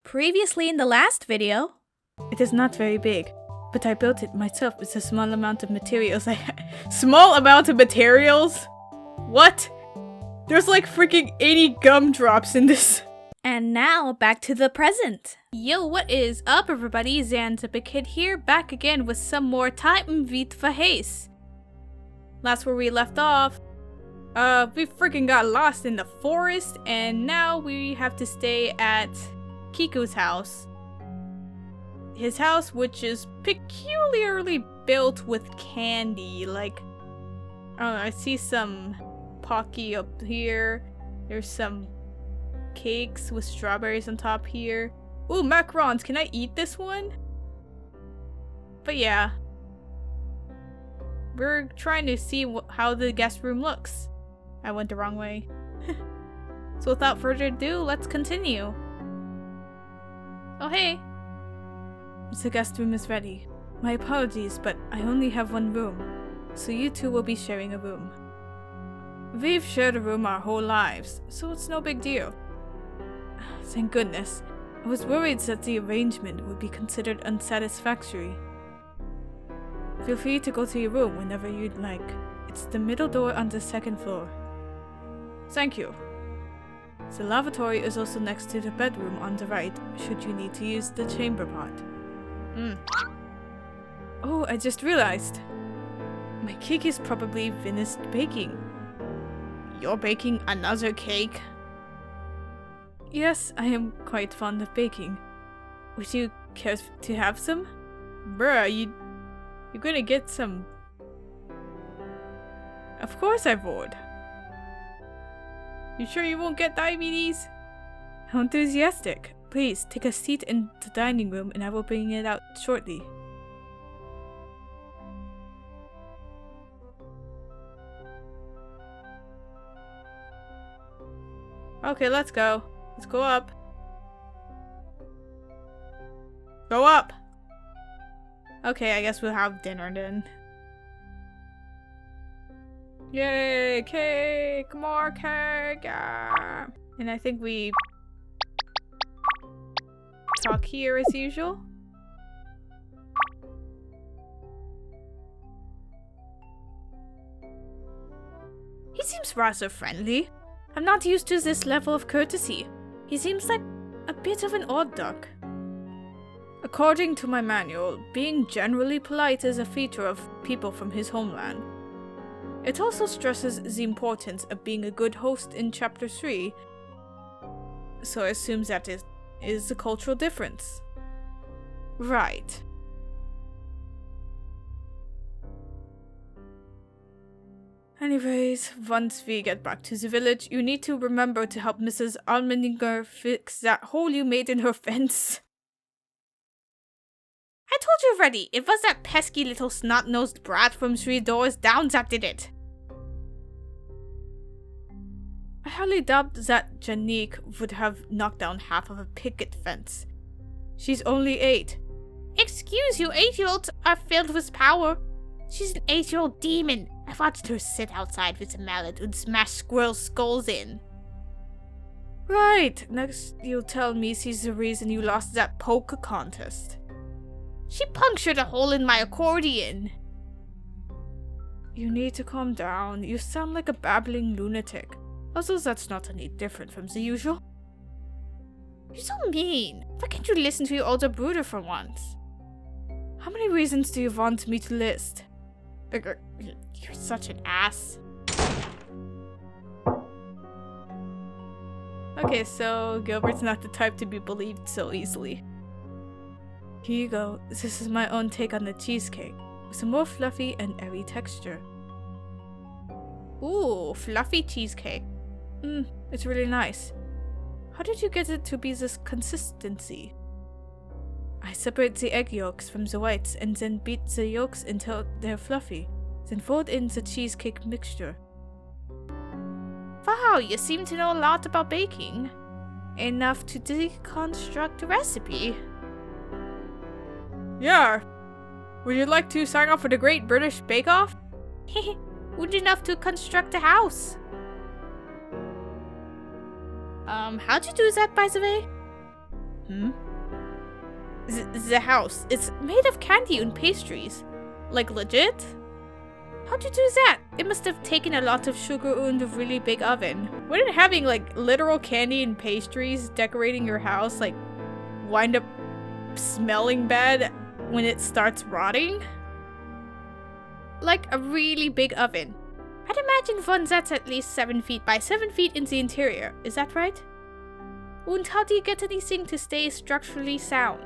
Previously in the last video. It is not very big, but I built it myself with a small amount of materials. Small amount of materials? What? There's like freaking 80 gumdrops in this. And now, back to the present. Yo, what is up everybody? ZanZEpicKidd here, back again with some more TYMVITFAHASE. Last where we left off, we freaking got lost in the forest, and now we have to stay at Kiku's house. His house, which is peculiarly built with candy, like, I don't know, I see some Pocky up here, there's some cakes with strawberries on top here. Ooh, macarons, can I eat this one? But yeah. We're trying to see how the guest room looks. I went the wrong way. So without further ado, let's continue. Oh hey! The guest room is ready. My apologies, but I only have one room, so you two will be sharing a room. We've shared a room our whole lives, so it's no big deal. Thank goodness. I was worried that the arrangement would be considered unsatisfactory. Feel free to go to your room whenever you'd like. It's the middle door on the second floor. Thank you. The lavatory is also next to the bedroom on the right, should you need to use the chamber pot. Oh, I just realized. My cake is probably finished baking. You're baking another cake? Yes, I am quite fond of baking. Would you care to have some? Bruh, you're gonna get some. Of course I would. You sure you won't get diabetes? How enthusiastic. Please, take a seat in the dining room and I will bring it out shortly. Okay, let's go. Let's go up. Go up! Okay, I guess we'll have dinner then. Yay, cake! More cake! Yeah. And I think we talk here as usual. He seems rather friendly. I'm not used to this level of courtesy. He seems like a bit of an odd duck. According to my manual, being generally polite is a feature of people from his homeland. It also stresses the importance of being a good host in Chapter 3, so I assume that it is a cultural difference. Right. Anyways, once we get back to the village, you need to remember to help Mrs. Almendinger fix that hole you made in her fence. I told you already, it was that pesky little snot-nosed brat from 3 doors down that did it. I highly doubt that Janique would have knocked down half of a picket fence. She's only 8. Excuse you, 8-year-olds are filled with power. She's an 8-year-old demon. I watched her sit outside with a mallet and smash squirrel skulls in. Right, next you'll tell me she's the reason you lost that poker contest. She punctured a hole in my accordion. You need to calm down. You sound like a babbling lunatic. Also, that's not any different from the usual. You're so mean. Why can't you listen to your older brother for once? How many reasons do you want me to list? You're such an ass. Okay, so Gilbert's not the type to be believed so easily. Here you go. This is my own take on the cheesecake, with a more fluffy and airy texture. Ooh, fluffy cheesecake. It's really nice. How did you get it to be this consistency? I separate the egg yolks from the whites and then beat the yolks until they're fluffy, then fold in the cheesecake mixture. Wow, you seem to know a lot about baking. Enough to deconstruct the recipe. Yeah. Would you like to sign up for the Great British Bake Off? Would enough to construct a house. How'd you do that, by the way? Hmm? The house. It's made of candy and pastries. Like legit? How'd you do that? It must have taken a lot of sugar and a really big oven. Wouldn't having like literal candy and pastries decorating your house like wind up smelling bad when it starts rotting? Like a really big oven. I'd imagine one that's at least 7 feet by 7 feet in the interior. Is that right? And how do you get anything to stay structurally sound?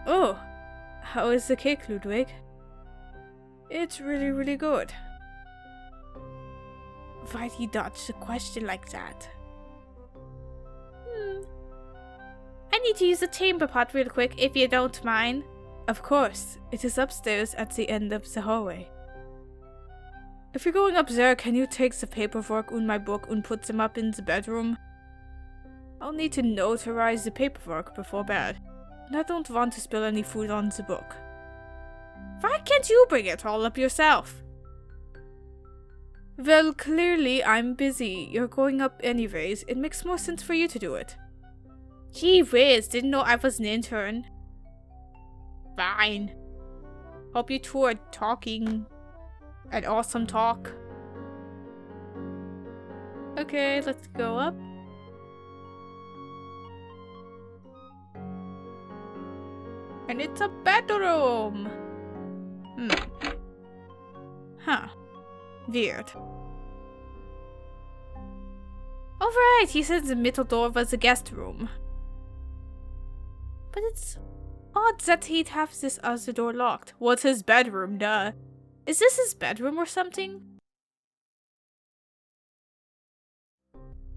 Oh, how is the cake, Ludwig? It's really, really good. Why'd he dodge the question like that? I need to use the chamber pot real quick, if you don't mind. Of course, it is upstairs at the end of the hallway. If you're going up there, can you take the paperwork and my book and put them up in the bedroom? I'll need to notarize the paperwork before bed, and I don't want to spill any food on the book. Why can't you bring it all up yourself? Well, clearly I'm busy. You're going up anyways. It makes more sense for you to do it. Gee whiz, didn't know I was an intern. Fine. Hope you two are talking an awesome talk. Okay, let's go up. And it's a bedroom! Huh. Weird. Alright, he said the middle door was the guest room. But it's odd that he'd have this other door locked. What's his bedroom, duh? Is this his bedroom or something?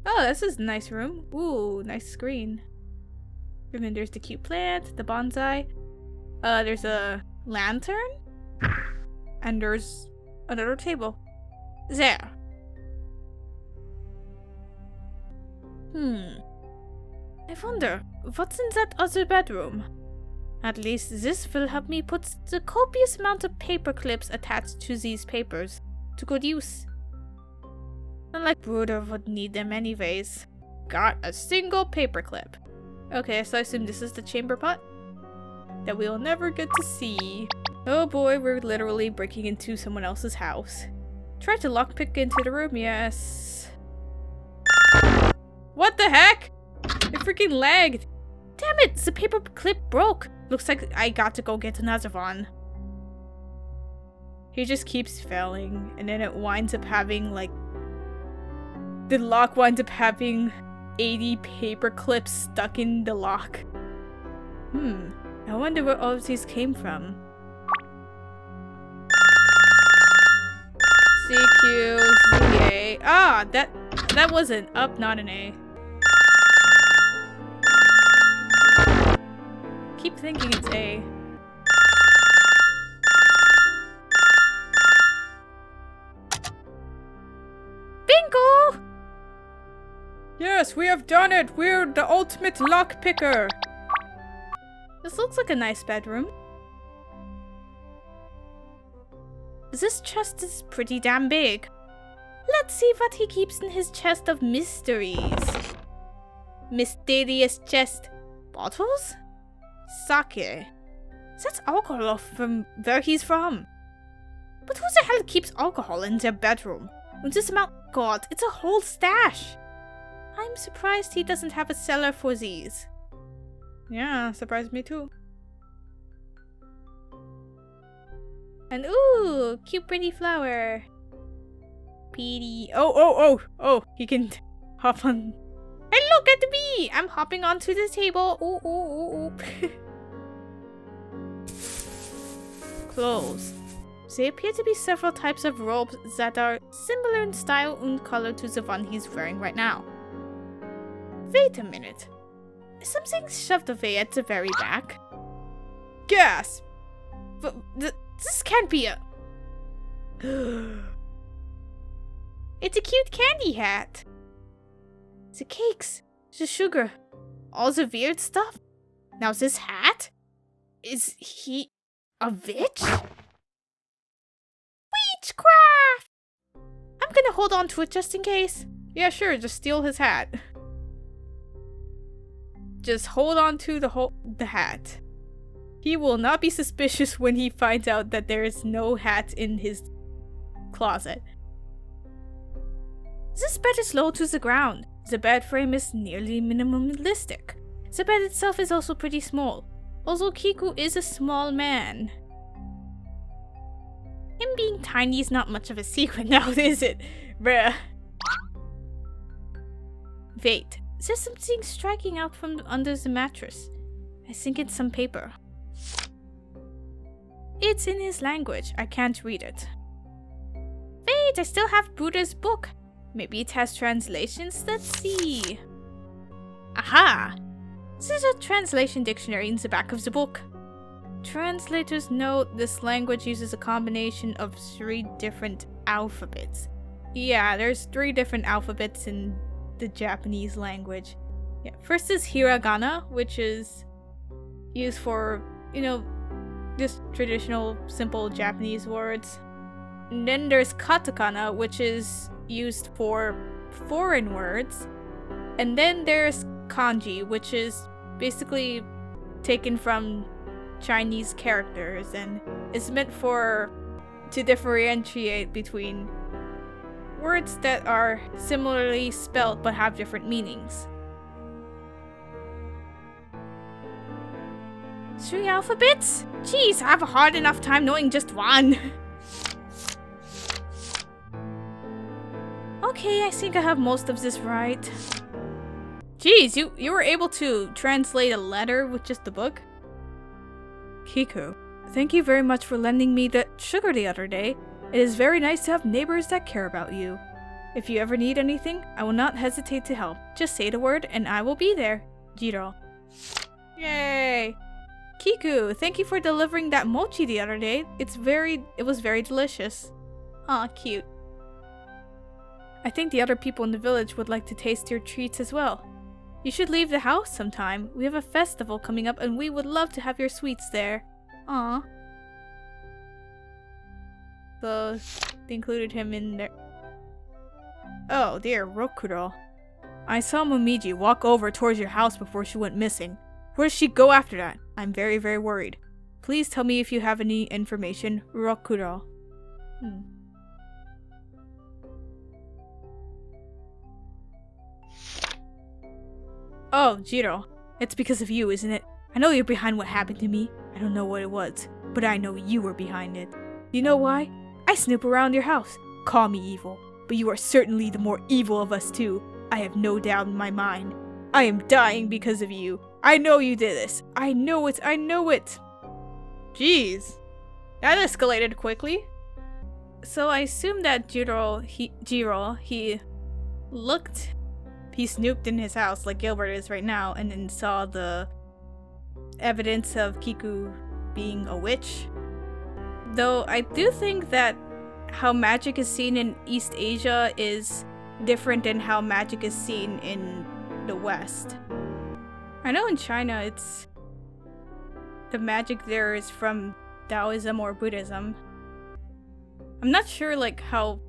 Oh, this is a nice room. Ooh, nice screen. And then there's the cute plant, the bonsai. There's a lantern. And there's another table. There. I wonder, what's in that other bedroom? At least this will help me put the copious amount of paper clips attached to these papers to good use. Unlike Bruder would need them anyways. Got a single paper clip. Okay, so I assume this is the chamber pot that we'll never get to see. Oh boy, we're literally breaking into someone else's house. Try to lockpick into the room, yes. What the heck? It freaking lagged. Damn it, the paper clip broke. Looks like I got to go get another one. He just keeps failing, and then it winds up having like... The lock winds up having 80 paper clips stuck in the lock. I wonder where all of these came from. CQ, Ah, that was an up, not an A. Keep thinking it's A. Bingo! Yes, we have done it! We're the ultimate lock picker! This looks like a nice bedroom. This chest is pretty damn big. Let's see what he keeps in his chest of mysteries. Mysterious chest. Bottles? Sake. That's alcohol from where he's from. But who the hell keeps alcohol in their bedroom? And this amount, God, it's a whole stash. I'm surprised he doesn't have a cellar for these. Yeah, surprised me too. And ooh, cute pretty flower. Petey. Oh, he can hop on. Hey, look at me! I'm hopping onto the table. Ooh. Clothes. There appear to be several types of robes that are similar in style and color to the one he's wearing right now. Wait a minute. Is something shoved away at the very back? Gasp! This can't be a... It's a cute candy hat. The cakes, the sugar, all the weird stuff. Now this hat? Is he a witch? Witchcraft! I'm gonna hold on to it just in case. Yeah, sure, just steal his hat. Just hold on to the hat. He will not be suspicious when he finds out that there is no hat in his closet. This bed is low to the ground. The bed frame is nearly minimalistic. The bed itself is also pretty small. Also, Kiku is a small man. Him being tiny is not much of a secret now, is it? Bruh. Wait, there's something striking out from under the mattress. I think it's some paper. It's in his language. I can't read it. Wait, I still have Buddha's book. Maybe it has translations? Let's see. Aha! There's a translation dictionary in the back of the book. Translators note this language uses a combination of 3 different alphabets. Yeah, there's 3 different alphabets in the Japanese language. Yeah, first is hiragana, which is used for, you know, just traditional simple Japanese words. And then there's katakana, which is used for foreign words. And then there's kanji, which is basically taken from Chinese characters and is meant to differentiate between words that are similarly spelled but have different meanings. 3 alphabets? Jeez, I have a hard enough time knowing just 1. Okay, I think I have most of this right. Jeez, you were able to translate a letter with just the book? Kiku, thank you very much for lending me the sugar the other day. It is very nice to have neighbors that care about you. If you ever need anything, I will not hesitate to help. Just say the word and I will be there. Jiro. Yay! Kiku, thank you for delivering that mochi the other day. It was very delicious. Aw, cute. I think the other people in the village would like to taste your treats as well. You should leave the house sometime. We have a festival coming up and we would love to have your sweets there. Aw. So, they included him in there. Oh dear, Rokuro. I saw Momiji walk over towards your house before she went missing. Where did she go after that? I'm very, very worried. Please tell me if you have any information, Rokuro. Oh, Jiro. It's because of you, isn't it? I know you're behind what happened to me. I don't know what it was, but I know you were behind it. You know why? I snoop around your house. Call me evil, but you are certainly the more evil of us two. I have no doubt in my mind. I am dying because of you. I know you did this. I know it. I know it. Jeez. That escalated quickly. So I assume that Jiro, he snooped in his house like Gilbert is right now and then saw the evidence of Kiku being a witch. Though I do think that how magic is seen in East Asia is different than how magic is seen in the West. I know in China the magic there is from Taoism or Buddhism. I'm not sure like how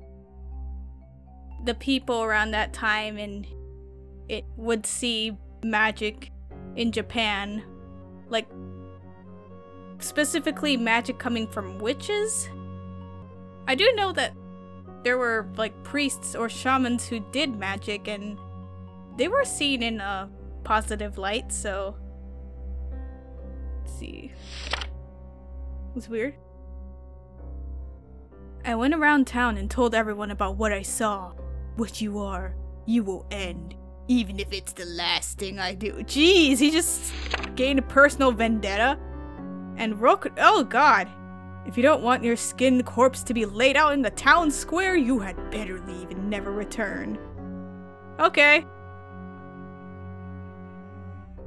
the people around that time and it would see magic in Japan, like specifically magic coming from witches. I do know that there were like priests or shamans who did magic and they were seen in a positive light, so let's see. It's weird. I went around town and told everyone about what I saw. What you are, you will end. Even if it's the last thing I do. Jeez, he just gained a personal vendetta. And oh god. If you don't want your skinned corpse to be laid out in the town square, you had better leave and never return. Okay.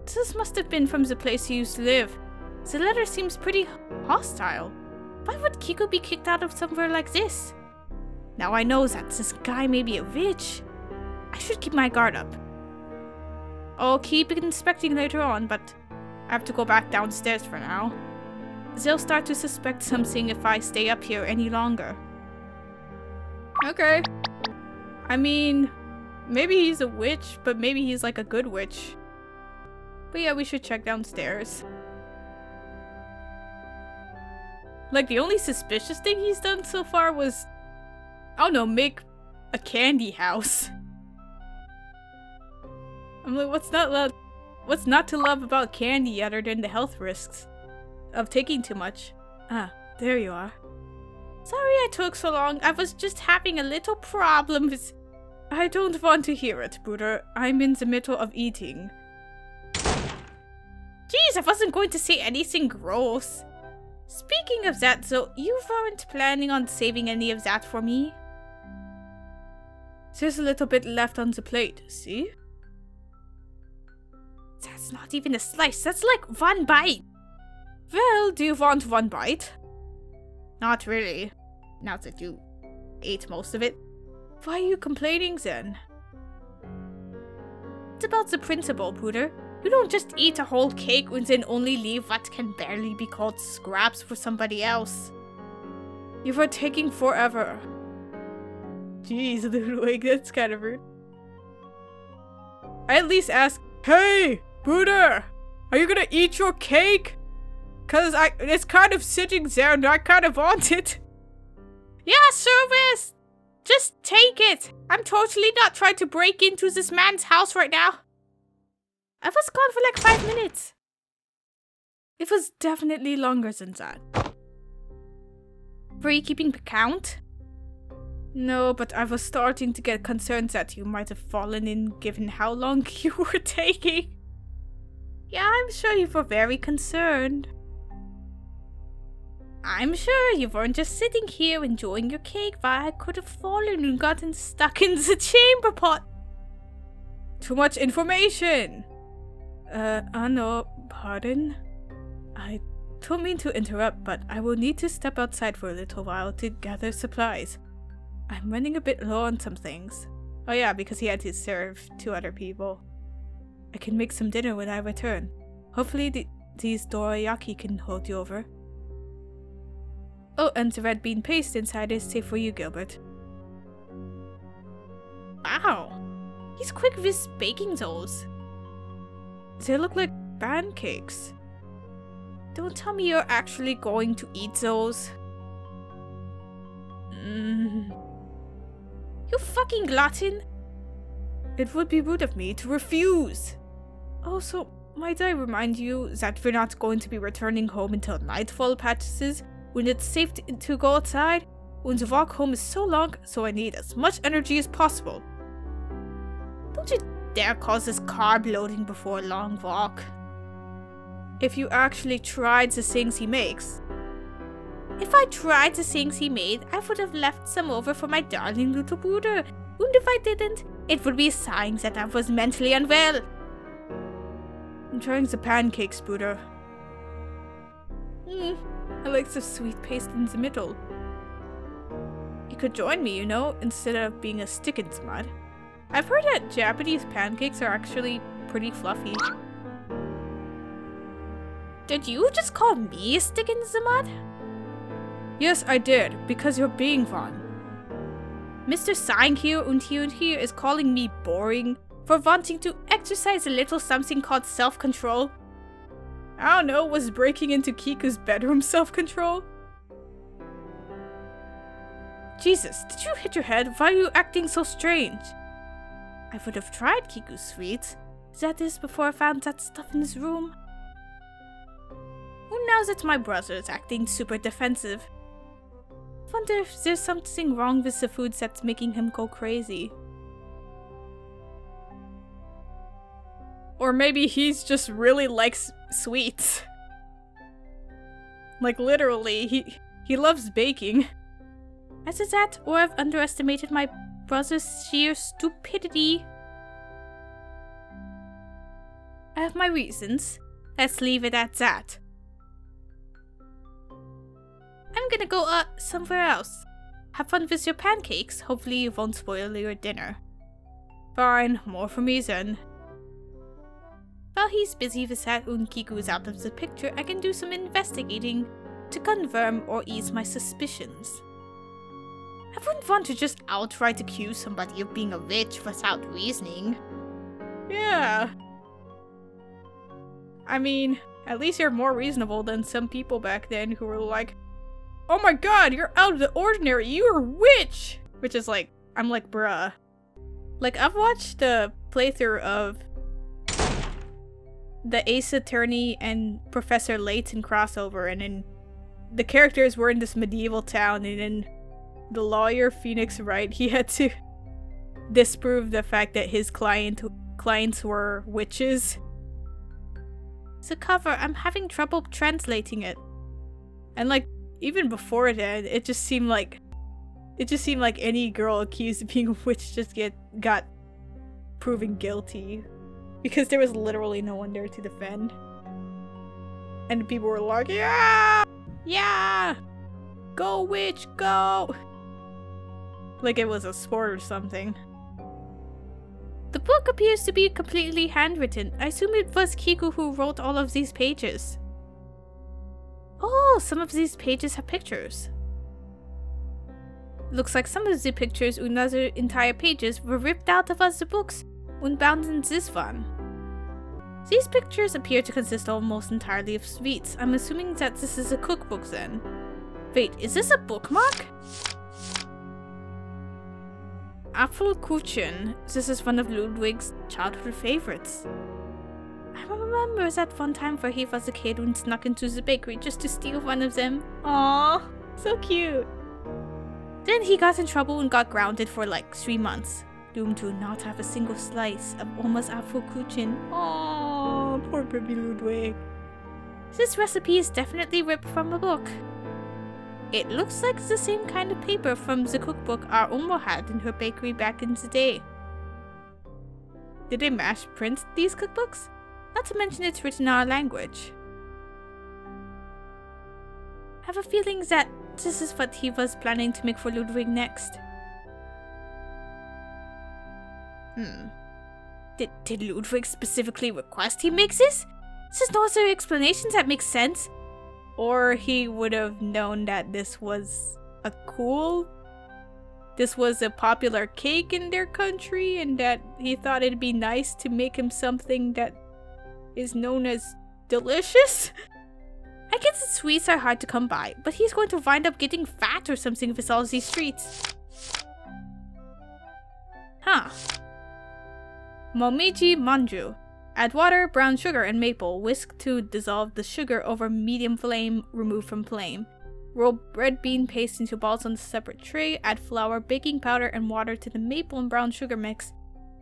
This must have been from the place he used to live. The letter seems pretty hostile. Why would Kiku be kicked out of somewhere like this? Now I know that this guy may be a witch. I should keep my guard up. I'll keep inspecting later on, but I have to go back downstairs for now. They'll start to suspect something if I stay up here any longer. Okay. I mean, Maybe he's a witch, but maybe he's like a good witch. But yeah, we should check downstairs. Like, the only suspicious thing he's done so far was, I don't know, make a candy house. I'm like, what's not to love about candy other than the health risks of taking too much? Ah, there you are. Sorry I took so long. I was just having a little problem with... I don't want to hear it, Bruder. I'm in the middle of eating. Jeez, I wasn't going to say anything gross. Speaking of that, though, you weren't planning on saving any of that for me? There's a little bit left on the plate, see? That's not even a slice, that's like one bite! Well, do you want one bite? Not really, now that you ate most of it. Why are you complaining then? It's about the principle, Bruder. You don't just eat a whole cake and then only leave what can barely be called scraps for somebody else. You were taking forever. Jeez, Ludwig, that's kind of rude. I at least ask, hey, Bruder, are you gonna eat your cake? Cause it's kind of sitting there and I kind of want it. Yeah, service! Just take it! I'm totally not trying to break into this man's house right now. I was gone for like 5 minutes. It was definitely longer than that. Were you keeping count? No, but I was starting to get concerned that you might have fallen in given how long you were taking. Yeah, I'm sure you were very concerned. I'm sure you weren't just sitting here enjoying your cake while I could have fallen and gotten stuck in the chamber pot. Too much information. No, pardon? I don't mean to interrupt, but I will need to step outside for a little while to gather supplies. I'm running a bit low on some things. Oh yeah, because he had to serve 2 other people. I can make some dinner when I return. Hopefully these dorayaki can hold you over. Oh, and the red bean paste inside is safe for you, Gilbert. Wow, he's quick with baking those. They look like pancakes. Don't tell me you're actually going to eat those. You fucking glutton! It would be rude of me to refuse. Also, might I remind you that we're not going to be returning home until nightfall patches when it's safe to go outside, when the walk home is so long, so I need as much energy as possible. Don't you dare cause this carb loading before a long walk. If you actually tried the things he makes. If I tried the things he made, I would have left some over for my darling little Bruder. And if I didn't, it would be a sign that I was mentally unwell. I'm trying the pancakes, Bruder. I like the sweet paste in the middle. You could join me, you know, instead of being a stick in the mud. I've heard that Japanese pancakes are actually pretty fluffy. Did you just call me a stick in the mud? Yes, I did, because you're being one. Mr. Sang here and here is calling me boring for wanting to exercise a little something called self-control. I don't know, was breaking into Kiku's bedroom self-control? Jesus, did you hit your head? Why are you acting so strange? I would have tried Kiku's sweets. That is before I found that stuff in his room. Who knows that my brother is acting super defensive? Wonder if there's something wrong with the foods that's making him go crazy. Or maybe he's just really likes sweets. Like literally, he loves baking. Either that, or I've underestimated my brother's sheer stupidity. I have my reasons. Let's leave it at that. I'm gonna go somewhere else. Have fun with your pancakes. Hopefully you won't spoil your dinner. Fine, more for me then. While he's busy with that and Kiku is out of the picture, I can do some investigating to confirm or ease my suspicions. I wouldn't want to just outright accuse somebody of being a witch without reasoning. Yeah. I mean, at least you're more reasonable than some people back then who were like, oh my god, you're out of the ordinary, you're a witch! Which is like, I'm like, bruh. Like, I've watched the playthrough of the Ace Attorney and Professor Layton crossover, and then the characters were in this medieval town, and then the lawyer, Phoenix Wright, he had to disprove the fact that his clients were witches. It's a cover, I'm having trouble translating it. And like, even before that, it just seemed like any girl accused of being a witch just got proven guilty. Because there was literally no one there to defend. And people were like, yeah! Yeah! Go witch, go! Like it was a sport or something. The book appears to be completely handwritten. I assume it was Kiku who wrote all of these pages. Oh, some of these pages have pictures. Looks like some of the pictures and other entire pages were ripped out of other books and bound in this one. These pictures appear to consist almost entirely of sweets. I'm assuming that this is a cookbook then. Wait, is this a bookmark? Apfelkuchen. This is one of Ludwig's childhood favorites. I remember that one time where he was a kid and snuck into the bakery just to steal one of them. Aww, so cute. Then he got in trouble and got grounded for like 3 months, doomed to not have a single slice of Oma's Apfelkuchen. Aww, poor baby Ludwig. This recipe is definitely ripped from a book. It looks like the same kind of paper from the cookbook our Oma had in her bakery back in the day. Did they mass print these cookbooks? Not to mention it's written in our language. I have a feeling that this is what he was planning to make for Ludwig next. Did Ludwig specifically request he makes this? There's no other explanation that makes sense. Or he would have known that this was a popular cake in their country, and that he thought it'd be nice to make him something that is known as delicious? I guess the sweets are hard to come by, but he's going to wind up getting fat or something with all these treats. Huh. Momiji manju. Add water, brown sugar, and maple. Whisk to dissolve the sugar over medium flame. Remove from flame. Roll red bean paste into balls on a separate tray. Add flour, baking powder, and water to the maple and brown sugar mix.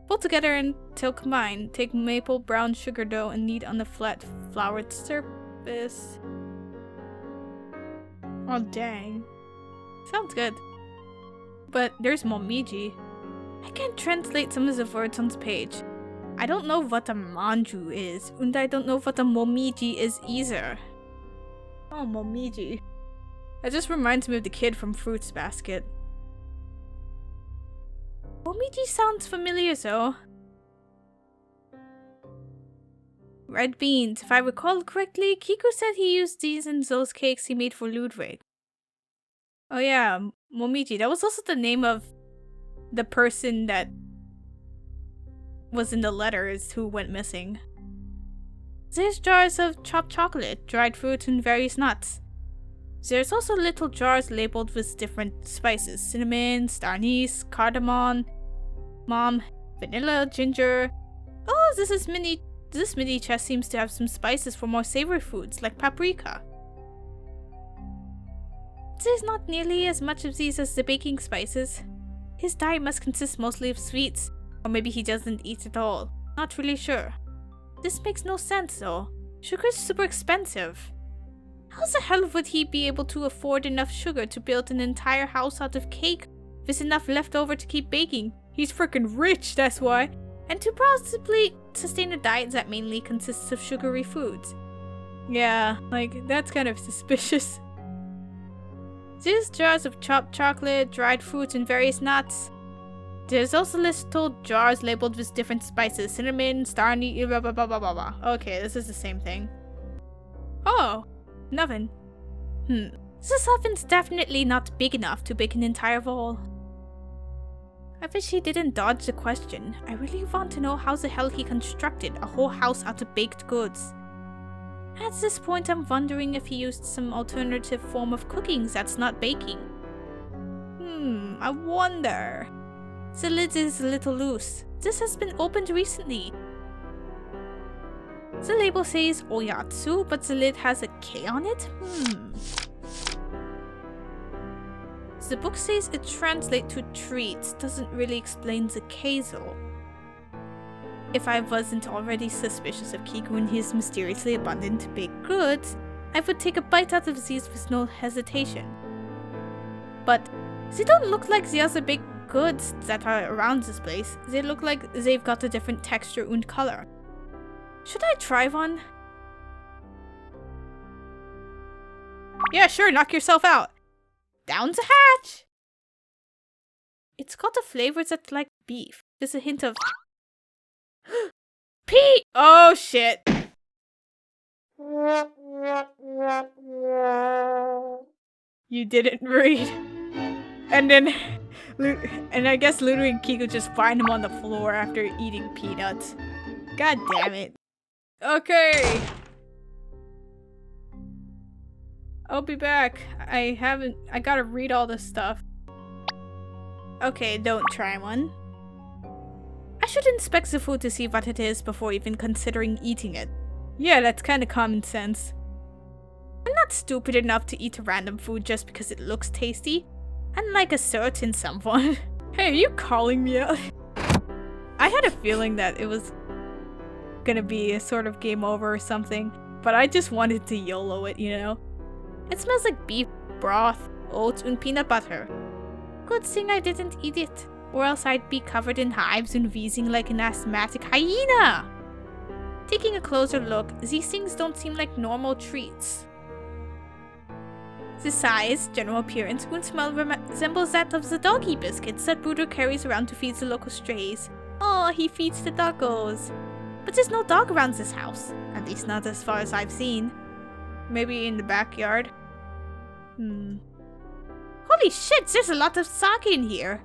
Pull together until combined. Take maple brown sugar dough and knead on a flat floured surface. Oh dang. Sounds good. But there's momiji. I can't translate some of the words on this page. I don't know what a manju is, and I don't know what a momiji is either. Oh, momiji. That just reminds me of the kid from Fruits Basket. Momiji sounds familiar though. Red beans. If I recall correctly, Kiku said he used these in those cakes he made for Ludwig. Oh yeah, momiji. That was also the name of the person that was in the letters who went missing. There's jars of chopped chocolate, dried fruits, and various nuts. There's also little jars labeled with different spices: cinnamon, star anise, cardamom, vanilla, ginger. Oh, this mini chest seems to have some spices for more savory foods like paprika. There's not nearly as much of these as the baking spices. His diet must consist mostly of sweets. Or maybe he doesn't eat at all. Not really sure. This makes no sense though. Sugar's super expensive. How the hell would he be able to afford enough sugar to build an entire house out of cake with enough left over to keep baking? He's freaking rich, that's why. And to possibly sustain a diet that mainly consists of sugary foods. Yeah, like, that's kind of suspicious. There's jars of chopped chocolate, dried fruits, and various nuts. There's also little jars labeled with different spices: cinnamon, star anise, blah blah blah blah blah blah. Okay, this is the same thing. Oh, nothing. This oven's definitely not big enough to bake an entire bowl. I wish he didn't dodge the question. I really want to know how the hell he constructed a whole house out of baked goods. At this point, I'm wondering if he used some alternative form of cooking that's not baking. I wonder. The lid is a little loose. This has been opened recently. The label says Oyatsu, but the lid has a K on it? The book says it translates to treats, doesn't really explain the K though. If I wasn't already suspicious of Kiku and his mysteriously abundant baked goods, I would take a bite out of these with no hesitation. But they don't look like the other baked goods that are around this place. They look like they've got a different texture and color. Should I try one? Yeah, sure, knock yourself out. Down the hatch! It's got a flavor that's like beef. There's a hint of... Pee! Oh shit! You didn't read. And then... And I guess Ludwig and Kiku just find him on the floor after eating peanuts. God damn it. Okay! I'll be back. I gotta read all this stuff. Okay, don't try one. I should inspect the food to see what it is before even considering eating it. Yeah, that's kinda common sense. I'm not stupid enough to eat random food just because it looks tasty. Unlike a certain someone. Hey, are you calling me out? I had a feeling that it was gonna be a sort of game over or something, but I just wanted to YOLO it, you know? It smells like beef, broth, oats, and peanut butter. Good thing I didn't eat it, or else I'd be covered in hives and wheezing like an asthmatic hyena! Taking a closer look, these things don't seem like normal treats. The size, general appearance, and smell resembles that of the doggy biscuits that Bruder carries around to feed the local strays. Oh, he feeds the doggos. But there's no dog around this house, at least not as far as I've seen. Maybe in the backyard. Holy shit, there's a lot of sake in here!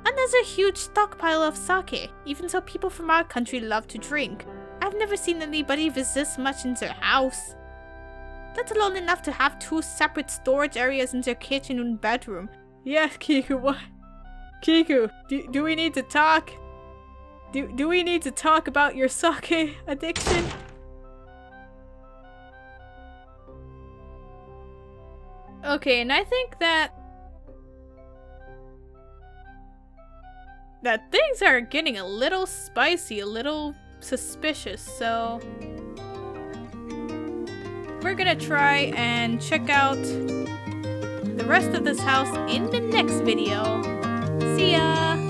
Another huge stockpile of sake, even though people from our country love to drink. I've never seen anybody with this much in their house. Let alone enough to have 2 separate storage areas in their kitchen and bedroom. Yes, Kiku, what? Kiku, do we need to talk? Do we need to talk about your sake addiction? Okay, and I think that things are getting a little spicy, a little suspicious, so we're gonna try and check out the rest of this house in the next video. See ya!